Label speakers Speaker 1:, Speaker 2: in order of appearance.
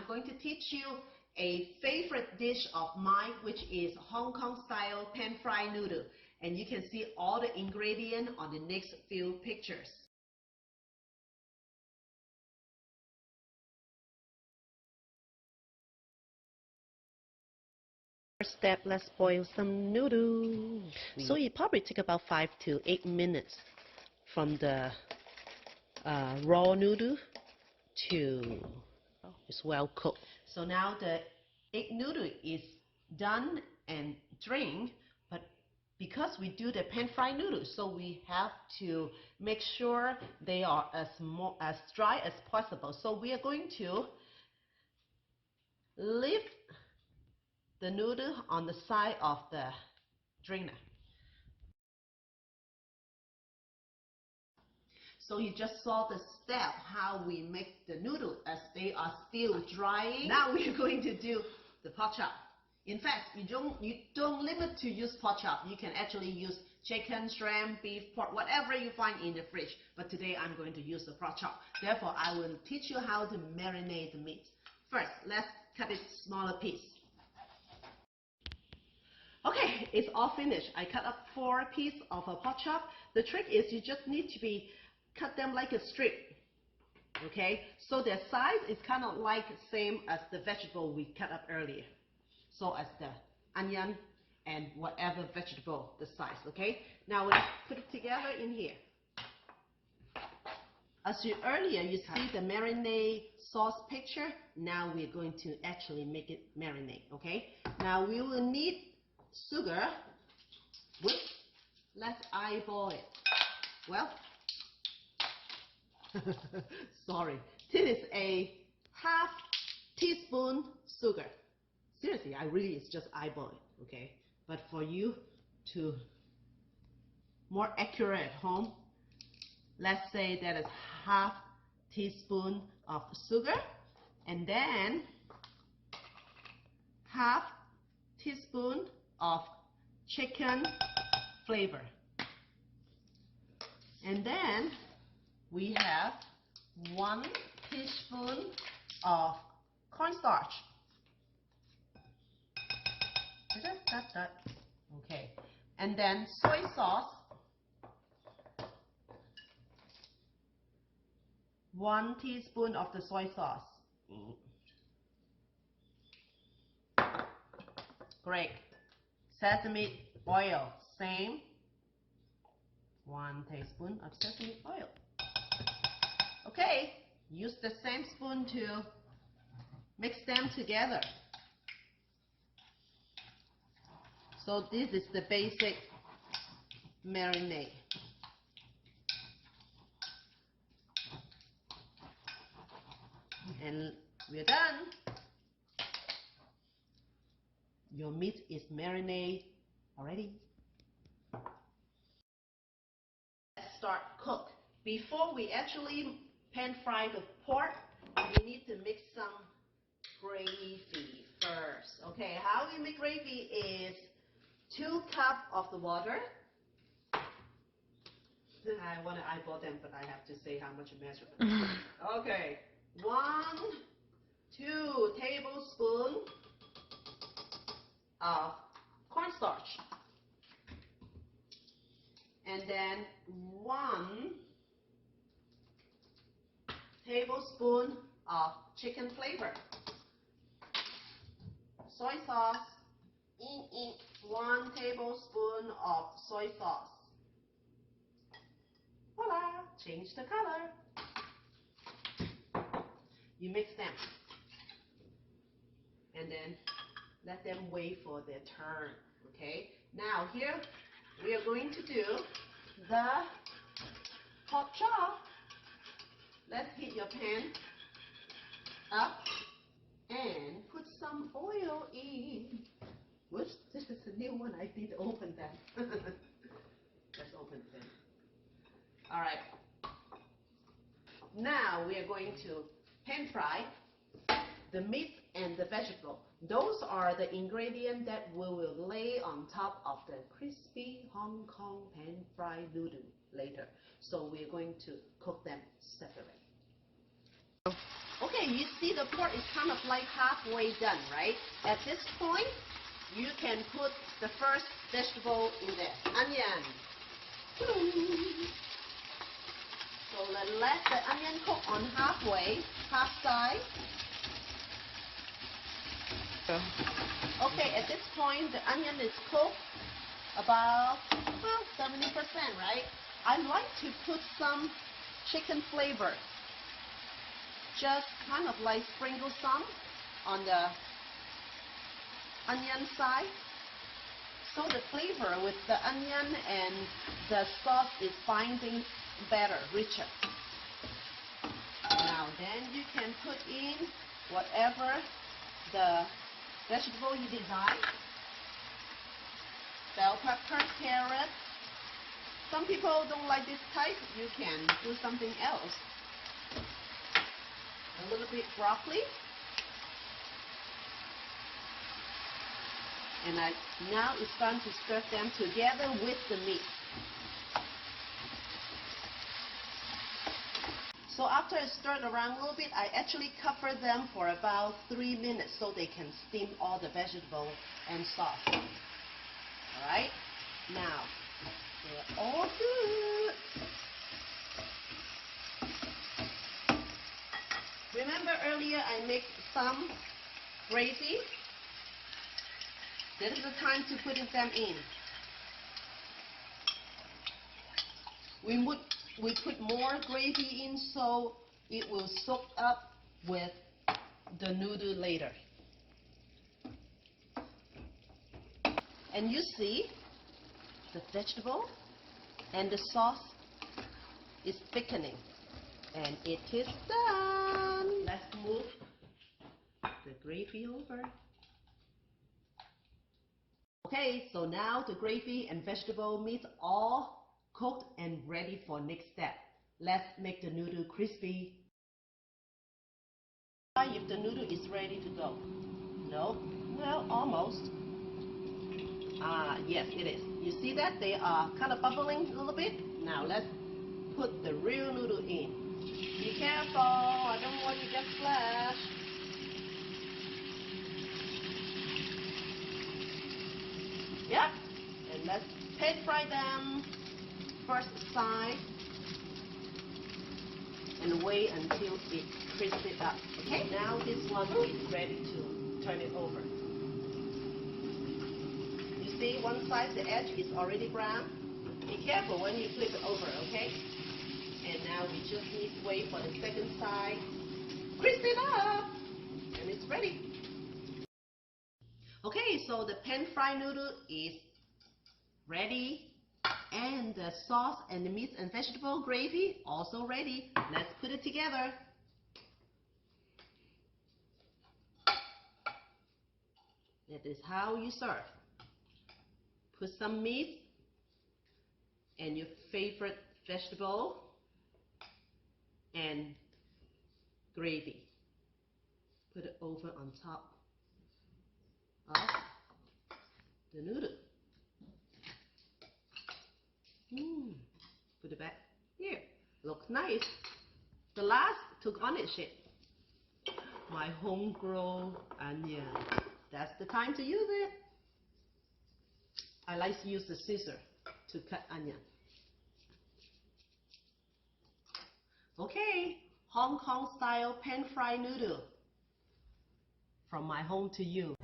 Speaker 1: going to teach you a favorite dish of mine, which is Hong Kong style pan-fried noodle. And you can see all the ingredients on the next few pictures.
Speaker 2: First step, let's boil some noodles. So it probably take about 5 to 8 minutes from the raw noodle to it's well cooked.
Speaker 1: So now the egg noodle is done and drained, but because we do the pan-fried noodles, so we have to make sure they are as dry as possible. So we are going to leave the noodle on the side of the drainer. So you just saw the step how we make the noodle as they are still drying. Now we are going to do the pork chop. In fact, you don't limit to use pork chop. You can actually use chicken, shrimp, beef, pork, whatever you find in the fridge. But today I'm going to use the pork chop. Therefore, I will teach you how to marinate the meat. First, let's cut it smaller piece. Okay, it's all finished. I cut up 4 pieces of a pork chop. The trick is you just need to cut them like a strip. Okay, so their size is kind of like same as the vegetable we cut up earlier. So as the onion and whatever vegetable, the size. Okay, now let's put it together in here. As earlier you see the marinade sauce picture. Now we're going to actually make it marinate. Okay, now we will need sugar, which let's eyeball it. Well, sorry, this is a half teaspoon sugar. Seriously, it's just eyeball it, okay? But for you to more accurate at home, let's say that is half teaspoon of sugar, and then half teaspoon of chicken flavor. And then we have 1 teaspoon of cornstarch. Okay. And then soy sauce, 1 teaspoon of the soy sauce. Great. Sesame oil, same. 1 teaspoon of sesame oil. Okay, use the same spoon to mix them together. So this is the basic marinade. And we're done. Your meat is marinated already. Let's start cook. Before we actually pan fry the pork, we need to make some gravy first. Okay, how we make gravy is 2 cups of the water. I want to eyeball them, but I have to say how much measurement. Okay, 2 tablespoons of cornstarch, and then 1 tablespoon of chicken flavor, soy sauce, 1 tablespoon of soy sauce. Voila! Change the color. You mix them, and then let them wait for their turn. Okay. Now here we are going to do the pork chop. Let's heat your pan up and put some oil in. Whoops, this is a new one. I did open them. Let's open them. All right. Now we are going to pan fry the meat and the vegetable. Those are the ingredients that we will lay on top of the crispy Hong Kong pan fried noodle later. So we are going to cook them separately. Okay, you see the pork is kind of like halfway done, right? At this point, you can put the first vegetable in there. Onion. So let the onion cook on half side. Okay, at this point, the onion is cooked about 70%, right? I like to put some chicken flavor. Just kind of like sprinkle some on the onion side. So the flavor with the onion and the sauce is binding better, richer. Now then you can put in whatever the vegetable you desire. Bell pepper, carrot. Some people don't like this type. You can do something else. A little bit broccoli. And now it's time to stir them together with the meat. So after I stirred around a little bit, I actually cover them for about 3 minutes so they can steam all the vegetable and sauce. Alright? Now, they're all good. Remember earlier I made some gravy? This is the time to put them in. We put more gravy in so it will soak up with the noodle later. And you see the vegetable and the sauce is thickening. And it is done. Let's move the gravy over. Okay, so now the gravy and vegetable meat all cooked and ready for next step. Let's make the noodle crispy. If the noodle is ready to go. No, well, almost. Yes, it is. You see that? They are kind of bubbling a little bit. Now let's put the real noodle in. Be careful, I don't want you to get splashed. Yep, and let's pan fry them first side and wait until it crisps up. Okay, now this one is ready to turn it over. You see one side, the edge is already brown. Be careful when you flip it over, okay? And now we just need to wait for the second side. Crisp it up! And it's ready. Okay, so the pan fried noodle is ready. And the sauce and the meat and vegetable gravy also ready. Let's put it together. That is how you serve. Put some meat and your favorite vegetable and gravy. Put it over on top of the noodle. Put it back here. Looks nice. The last to garnish it, my homegrown onion. That's the time to use it. I like to use the scissor to cut onion. Okay, Hong Kong style pan fried noodle from my home to you.